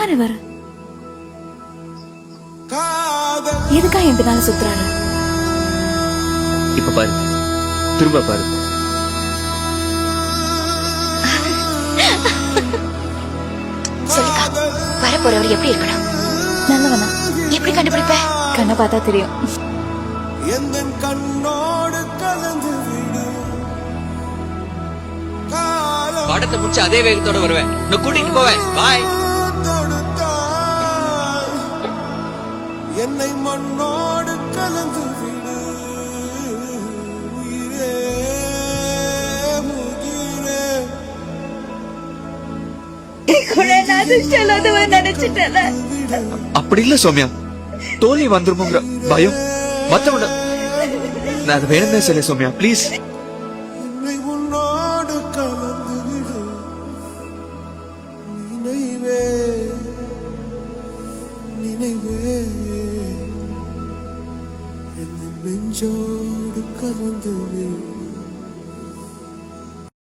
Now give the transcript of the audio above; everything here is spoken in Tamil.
யாரு வர? எதுக்கா என் பின்னால சுத்துறாரு? இப்ப பாரு, திரும்ப பாரு. சொல்லுக்கா, வர போறவர் எப்படி இருக்கணும்? நல்லவனா? எப்படி கண்டுபிடிப்ப? கண்ணை பார்த்தா தெரியும். பாடத்தை முடிச்சு அதே வேகத்தோட வருவேன். நான் கூட்டிட்டு போவேன். பாய். என்னை மண்ணோடு கலந்து விடு உயிரே முகிரே. அப்படி இல்ல சௌமியா, தோல்வி வந்துருமோங்கிற பயம் மத்தவங்க. நான் அதை வேணும்னே சொல்ல சௌமியா, ப்ளீஸ். என்னை உன்னோடு கலந்து விடு நினைவே நினைவே என் நெஞ்சோடு கலந்து விடு.